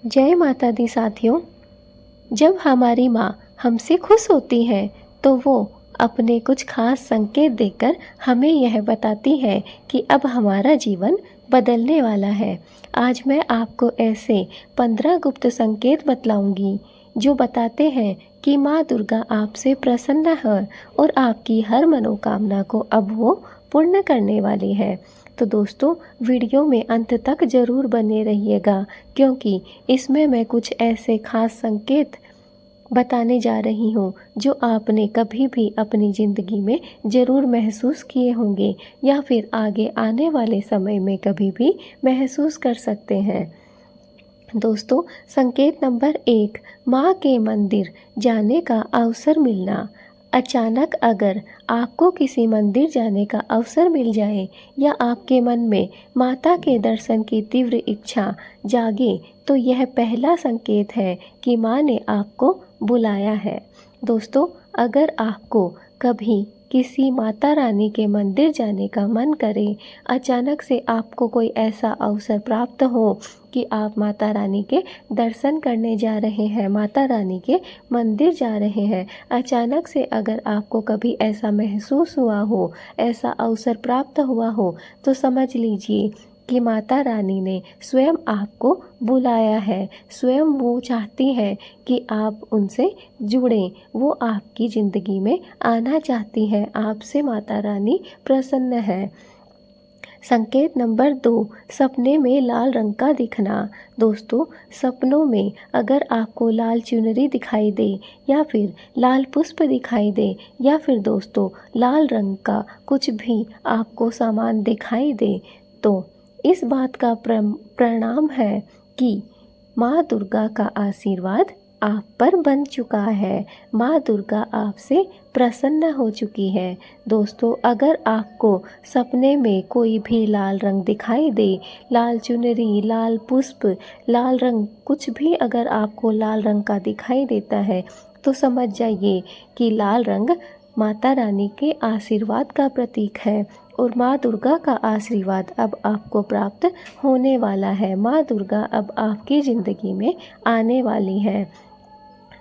जय माता दी साथियों। जब हमारी माँ हमसे खुश होती है तो वो अपने कुछ खास संकेत देकर हमें यह बताती है कि अब हमारा जीवन बदलने वाला है। आज मैं आपको ऐसे 15 गुप्त संकेत बतलाऊंगी जो बताते हैं कि माँ दुर्गा आपसे प्रसन्न है और आपकी हर मनोकामना को अब वो पूर्ण करने वाली है। तो दोस्तों, वीडियो में अंत तक ज़रूर बने रहिएगा, क्योंकि इसमें मैं कुछ ऐसे खास संकेत बताने जा रही हूँ जो आपने कभी भी अपनी ज़िंदगी में ज़रूर महसूस किए होंगे या फिर आगे आने वाले समय में कभी भी महसूस कर सकते हैं। दोस्तों, संकेत नंबर 1, माँ के मंदिर जाने का अवसर मिलना। अचानक अगर आपको किसी मंदिर जाने का अवसर मिल जाए या आपके मन में माता के दर्शन की तीव्र इच्छा जागे तो यह पहला संकेत है कि माँ ने आपको बुलाया है। दोस्तों, अगर आपको कभी किसी माता रानी के मंदिर जाने का मन करे, अचानक से आपको कोई ऐसा अवसर प्राप्त हो कि आप माता रानी के दर्शन करने जा रहे हैं, माता रानी के मंदिर जा रहे हैं, अचानक से अगर आपको कभी ऐसा महसूस हुआ हो, ऐसा अवसर प्राप्त हुआ हो, तो समझ लीजिए कि माता रानी ने स्वयं आपको बुलाया है। स्वयं वो चाहती है कि आप उनसे जुड़ें, वो आपकी ज़िंदगी में आना चाहती हैं, आपसे माता रानी प्रसन्न है। संकेत नंबर 2, सपने में लाल रंग का दिखना। दोस्तों, सपनों में अगर आपको लाल चुनरी दिखाई दे या फिर लाल पुष्प दिखाई दे या फिर दोस्तों लाल रंग का कुछ भी आपको सामान दिखाई दे, तो इस बात का प्रणाम है कि माँ दुर्गा का आशीर्वाद आप पर बन चुका है। माँ दुर्गा आपसे प्रसन्न हो चुकी है। दोस्तों, अगर आपको सपने में कोई भी लाल रंग दिखाई दे, लाल चुनरी, लाल पुष्प, लाल रंग, कुछ भी अगर आपको लाल रंग का दिखाई देता है तो समझ जाइए कि लाल रंग माता रानी के आशीर्वाद का प्रतीक है और माँ दुर्गा का आशीर्वाद अब आपको प्राप्त होने वाला है। माँ दुर्गा अब आपकी ज़िंदगी में आने वाली है।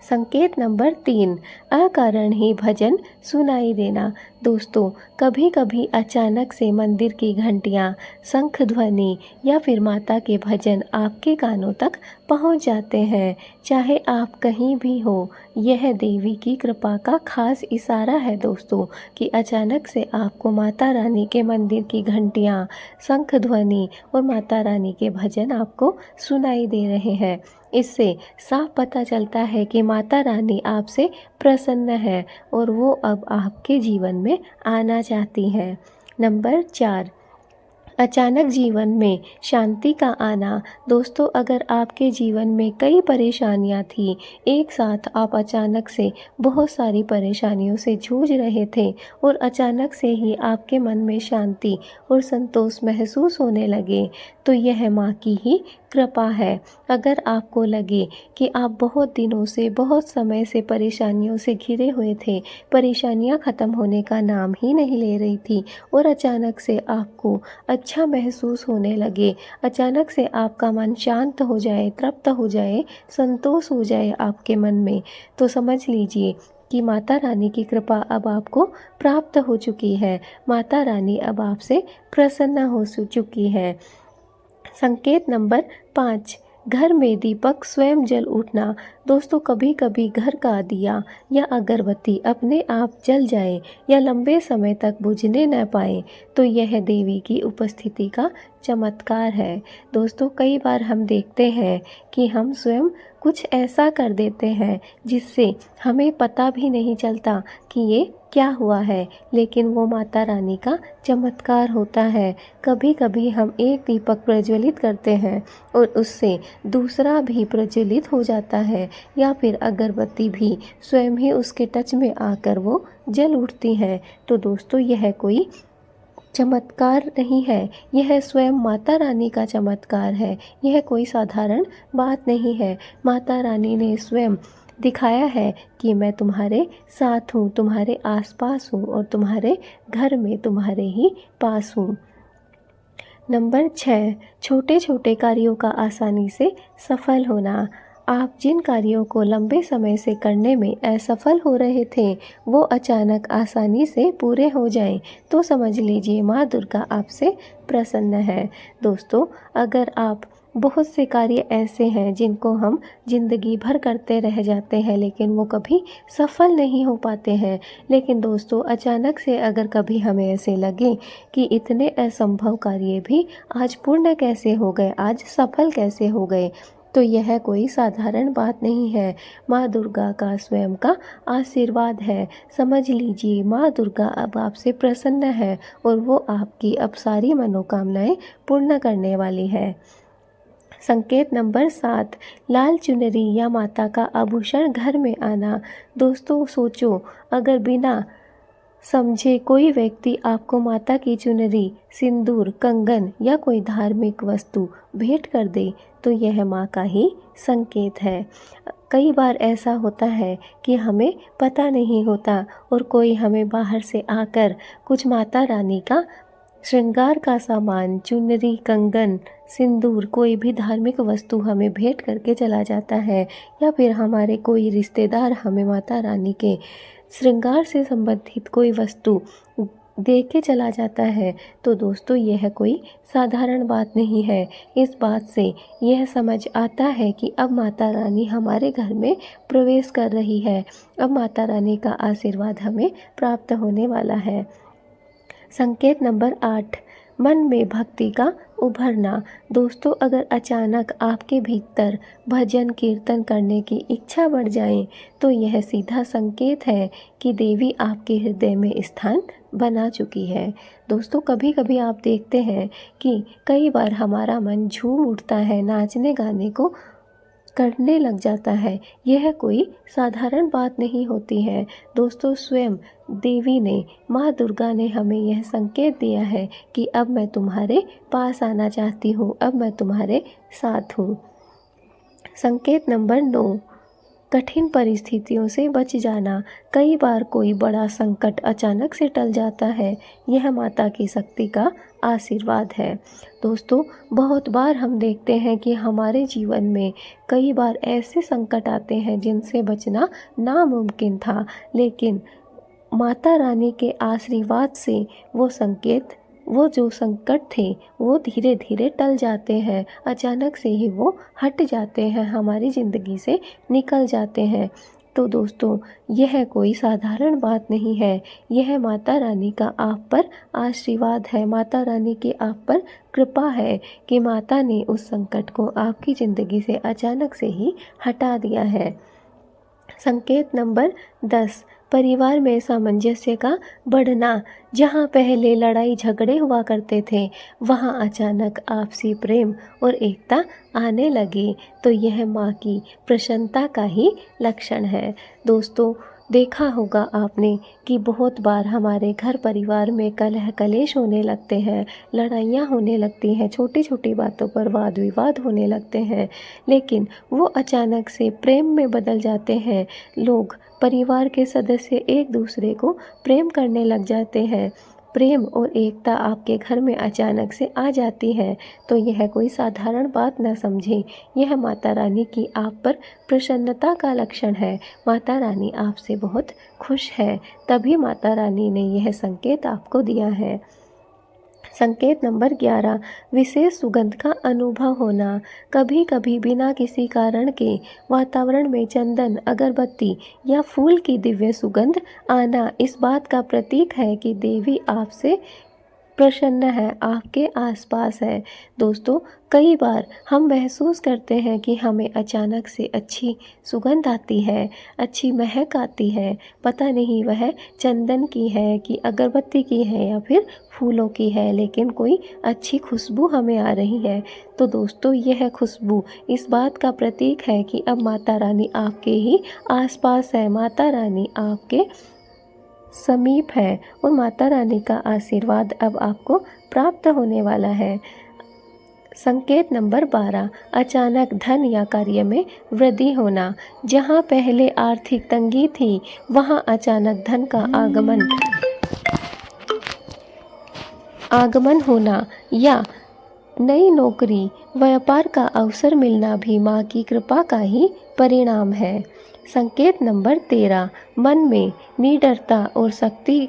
संकेत नंबर 3, अकारण ही भजन सुनाई देना। दोस्तों, कभी कभी अचानक से मंदिर की घंटियाँ, शंख ध्वनि या फिर माता के भजन आपके कानों तक पहुंच जाते हैं, चाहे आप कहीं भी हो। यह देवी की कृपा का खास इशारा है दोस्तों कि अचानक से आपको माता रानी के मंदिर की घंटियाँ, शंख ध्वनि और माता रानी के भजन आपको सुनाई दे रहे हैं। इससे साफ पता चलता है कि माता रानी आपसे प्रसन्न है और वो अब आपके जीवन में आना चाहती हैं। नंबर 4, अचानक जीवन में शांति का आना। दोस्तों, अगर आपके जीवन में कई परेशानियां थी, एक साथ आप अचानक से बहुत सारी परेशानियों से जूझ रहे थे और अचानक से ही आपके मन में शांति और संतोष महसूस होने लगे, तो यह माँ की ही कृपा है। अगर आपको लगे कि आप बहुत दिनों से, बहुत समय से परेशानियों से घिरे हुए थे, परेशानियां ख़त्म होने का नाम ही नहीं ले रही थी और अचानक से आपको अच्छा महसूस होने लगे, अचानक से आपका मन शांत हो जाए, तृप्त हो जाए, संतोष हो जाए आपके मन में, तो समझ लीजिए कि माता रानी की कृपा अब आपको प्राप्त हो चुकी है। माता रानी अब आपसे प्रसन्न हो चुकी है। संकेत नंबर 5, घर में दीपक स्वयं जल उठना। दोस्तों, कभी कभी घर का दिया या अगरबत्ती अपने आप जल जाए या लंबे समय तक बुझने न पाए तो यह देवी की उपस्थिति का चमत्कार है। दोस्तों, कई बार हम देखते हैं कि हम स्वयं कुछ ऐसा कर देते हैं जिससे हमें पता भी नहीं चलता कि ये क्या हुआ है, लेकिन वो माता रानी का चमत्कार होता है। कभी कभी हम एक दीपक प्रज्वलित करते हैं और उससे दूसरा भी प्रज्वलित हो जाता है या फिर अगरबत्ती भी स्वयं ही उसके टच में आकर वो जल उठती है। तो दोस्तों, यह कोई चमत्कार नहीं है, यह स्वयं माता रानी का चमत्कार है। यह कोई साधारण बात नहीं है। माता रानी ने स्वयं दिखाया है कि मैं तुम्हारे साथ हूँ, तुम्हारे आसपास हूँ और तुम्हारे घर में, तुम्हारे ही पास हूँ। नंबर 6, छोटे छोटे कार्यों का आसानी से सफल होना। आप जिन कार्यों को लंबे समय से करने में असफल हो रहे थे, वो अचानक आसानी से पूरे हो जाएं, तो समझ लीजिए माँ दुर्गा आपसे प्रसन्न है। दोस्तों, अगर आप बहुत से कार्य ऐसे हैं जिनको हम ज़िंदगी भर करते रह जाते हैं लेकिन वो कभी सफल नहीं हो पाते हैं, लेकिन दोस्तों अचानक से अगर कभी हमें ऐसे लगे कि इतने असंभव कार्य भी आज पूर्ण कैसे हो गए, आज सफल कैसे हो गए, तो यह कोई साधारण बात नहीं है। माँ दुर्गा का स्वयं का आशीर्वाद है। समझ लीजिए माँ दुर्गा अब आपसे प्रसन्न है और वो आपकी अब सारी मनोकामनाएं पूर्ण करने वाली है। संकेत नंबर 7, लाल चुनरी या माता का आभूषण घर में आना। दोस्तों सोचो, अगर बिना समझे कोई व्यक्ति आपको माता की चुनरी, सिंदूर, कंगन या कोई धार्मिक वस्तु भेंट कर दे, तो यह माँ का ही संकेत है। कई बार ऐसा होता है कि हमें पता नहीं होता और कोई हमें बाहर से आकर कुछ माता रानी का श्रृंगार का सामान, चुनरी, कंगन, सिंदूर, कोई भी धार्मिक वस्तु हमें भेंट करके चला जाता है, या फिर हमारे कोई रिश्तेदार हमें माता रानी के श्रृंगार से संबंधित कोई वस्तु दे के चला जाता है, तो दोस्तों यह कोई साधारण बात नहीं है। इस बात से यह समझ आता है कि अब माता रानी हमारे घर में प्रवेश कर रही है, अब माता रानी का आशीर्वाद हमें प्राप्त होने वाला है। संकेत नंबर 8, मन में भक्ति का उभरना। दोस्तों, अगर अचानक आपके भीतर भजन कीर्तन करने की इच्छा बढ़ जाए, तो यह सीधा संकेत है कि देवी आपके हृदय में स्थान बना चुकी है। दोस्तों, कभी कभी आप देखते हैं कि कई बार हमारा मन झूम उठता है, नाचने गाने को करने लग जाता है। यह कोई साधारण बात नहीं होती है। दोस्तों, स्वयं देवी ने, माँ दुर्गा ने हमें यह संकेत दिया है कि अब मैं तुम्हारे पास आना चाहती हूँ, अब मैं तुम्हारे साथ हूँ। संकेत नंबर 9, कठिन परिस्थितियों से बच जाना। कई बार कोई बड़ा संकट अचानक से टल जाता है, यह माता की शक्ति का आशीर्वाद है। दोस्तों, बहुत बार हम देखते हैं कि हमारे जीवन में कई बार ऐसे संकट आते हैं जिनसे बचना नामुमकिन था, लेकिन माता रानी के आशीर्वाद से वो जो संकट थे वो धीरे धीरे टल जाते हैं, अचानक से ही वो हट जाते हैं, हमारी ज़िंदगी से निकल जाते हैं। तो दोस्तों, यह कोई साधारण बात नहीं है, यह माता रानी का आप पर आशीर्वाद है, माता रानी की आप पर कृपा है कि माता ने उस संकट को आपकी ज़िंदगी से अचानक से ही हटा दिया है। संकेत नंबर 10, परिवार में सामंजस्य का बढ़ना। जहाँ पहले लड़ाई झगड़े हुआ करते थे, वहाँ अचानक आपसी प्रेम और एकता आने लगी, तो यह माँ की प्रसन्नता का ही लक्षण है। दोस्तों, देखा होगा आपने कि बहुत बार हमारे घर परिवार में कलह कलेश होने लगते हैं, लड़ाइयाँ होने लगती हैं, छोटी छोटी बातों पर वाद विवाद होने लगते हैं, लेकिन वो अचानक से प्रेम में बदल जाते हैं। लोग, परिवार के सदस्य एक दूसरे को प्रेम करने लग जाते हैं। प्रेम और एकता आपके घर में अचानक से आ जाती है, तो यह कोई साधारण बात न समझें, यह माता रानी की आप पर प्रसन्नता का लक्षण है। माता रानी आपसे बहुत खुश है, तभी माता रानी ने यह संकेत आपको दिया है। संकेत नंबर 11, विशेष सुगंध का अनुभव होना। कभी कभी बिना किसी कारण के वातावरण में चंदन, अगरबत्ती या फूल की दिव्य सुगंध आना इस बात का प्रतीक है कि देवी आपसे प्रसन्न है, आपके आसपास है। दोस्तों, कई बार हम महसूस करते हैं कि हमें अचानक से अच्छी सुगंध आती है, अच्छी महक आती है, पता नहीं वह चंदन की है कि अगरबत्ती की है या फिर फूलों की है, लेकिन कोई अच्छी खुशबू हमें आ रही है। तो दोस्तों, यह खुशबू इस बात का प्रतीक है कि अब माता रानी आपके ही आसपास है, माता रानी आपके समीप है और माता रानी का आशीर्वाद अब आपको प्राप्त होने वाला है। संकेत नंबर 12, अचानक धन या कार्य में वृद्धि होना। जहां पहले आर्थिक तंगी थी, वहां अचानक धन का आगमन होना या नई नौकरी, व्यापार का अवसर मिलना भी माँ की कृपा का ही परिणाम है। संकेत नंबर 13, मन में निडरता और शक्ति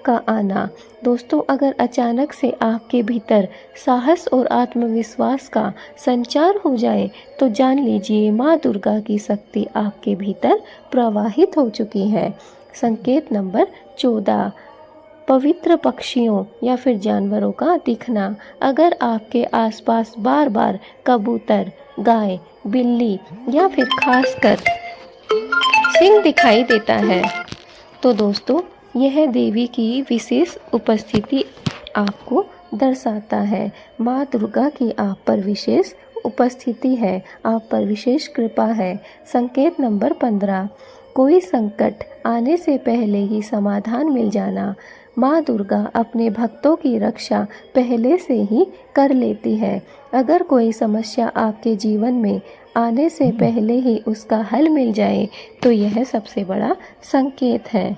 का आना। दोस्तों, अगर अचानक से आपके भीतर साहस और आत्मविश्वास का संचार हो जाए तो जान लीजिए माँ दुर्गा की शक्ति आपके भीतर प्रवाहित हो चुकी है। संकेत नंबर 14, पवित्र पक्षियों या फिर जानवरों का दिखना। अगर आपके आसपास बार बार कबूतर, गाय, बिल्ली या फिर खासकर सिंह दिखाई देता है तो दोस्तों यह देवी की विशेष उपस्थिति आपको दर्शाता है। माँ दुर्गा की आप पर विशेष उपस्थिति है, आप पर विशेष कृपा है। संकेत नंबर 15, कोई संकट आने से पहले ही समाधान मिल जाना। माँ दुर्गा अपने भक्तों की रक्षा पहले से ही कर लेती है। अगर कोई समस्या आपके जीवन में आने से पहले ही उसका हल मिल जाए तो यह सबसे बड़ा संकेत है।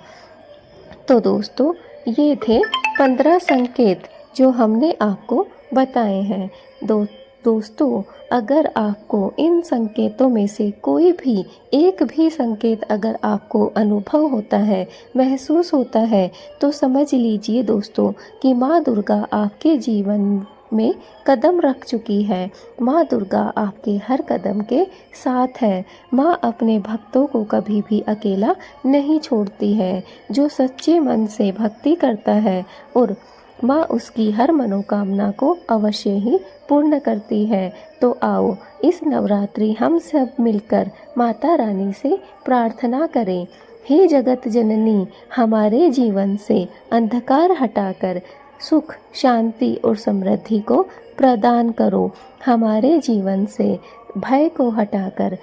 तो दोस्तों, ये थे 15 संकेत जो हमने आपको बताए हैं। दोस्तों, अगर आपको इन संकेतों में से कोई भी एक भी संकेत अगर आपको अनुभव होता है, महसूस होता है, तो समझ लीजिए दोस्तों कि माँ दुर्गा आपके जीवन में कदम रख चुकी है। माँ दुर्गा आपके हर कदम के साथ है। माँ अपने भक्तों को कभी भी अकेला नहीं छोड़ती है। जो सच्चे मन से भक्ति करता है और माँ उसकी हर मनोकामना को अवश्य ही पूर्ण करती है। तो आओ इस नवरात्रि हम सब मिलकर माता रानी से प्रार्थना करें। हे जगत जननी, हमारे जीवन से अंधकार हटाकर सुख, शांति और समृद्धि को प्रदान करो। हमारे जीवन से भय को हटाकर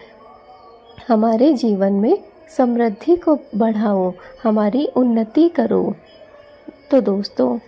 हमारे जीवन में समृद्धि को बढ़ाओ, हमारी उन्नति करो। तो दोस्तों,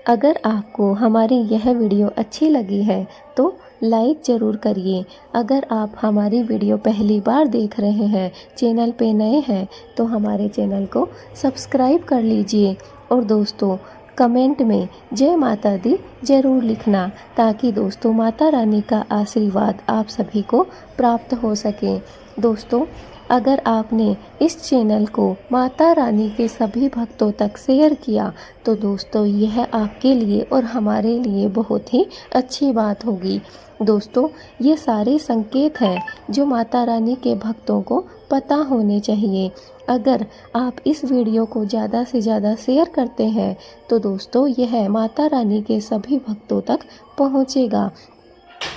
अगर आपको हमारी यह वीडियो अच्छी लगी है तो लाइक ज़रूर करिए। अगर आप हमारी वीडियो पहली बार देख रहे हैं, चैनल पे नए हैं, तो हमारे चैनल को सब्सक्राइब कर लीजिए। और दोस्तों, कमेंट में जय माता दी ज़रूर लिखना ताकि दोस्तों माता रानी का आशीर्वाद आप सभी को प्राप्त हो सके। दोस्तों, अगर आपने इस चैनल को माता रानी के सभी भक्तों तक शेयर किया तो दोस्तों यह आपके लिए और हमारे लिए बहुत ही अच्छी बात होगी। दोस्तों, ये सारे संकेत हैं जो माता रानी के भक्तों को पता होने चाहिए। अगर आप इस वीडियो को ज़्यादा से ज़्यादा शेयर करते हैं तो दोस्तों यह माता रानी के सभी भक्तों तक पहुँचेगा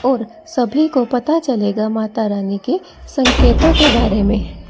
और सभी को पता चलेगा माता रानी के संकेतों के बारे में।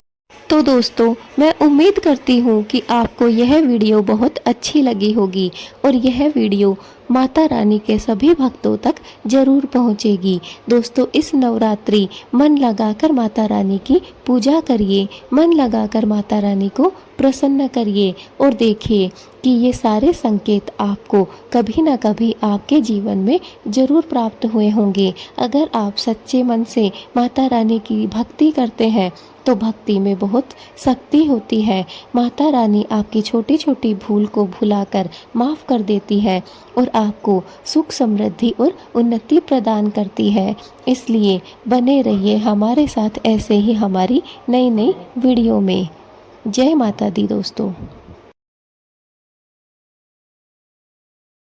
तो दोस्तों, मैं उम्मीद करती हूँ कि आपको यह वीडियो बहुत अच्छी लगी होगी और यह वीडियो माता रानी के सभी भक्तों तक जरूर पहुँचेगी। दोस्तों, इस नवरात्रि मन लगाकर माता रानी की पूजा करिए, मन लगाकर माता रानी को प्रसन्न करिए और देखिए कि ये सारे संकेत आपको कभी ना कभी आपके जीवन में जरूर प्राप्त हुए होंगे। अगर आप सच्चे मन से माता रानी की भक्ति करते हैं तो भक्ति में बहुत शक्ति होती है। माता रानी आपकी छोटी छोटी भूल को भुलाकर माफ़ कर देती है और आपको सुख, समृद्धि और उन्नति प्रदान करती है। इसलिए बने रहिए हमारे साथ ऐसे ही हमारी नई नई वीडियो में। जय माता दी दोस्तों।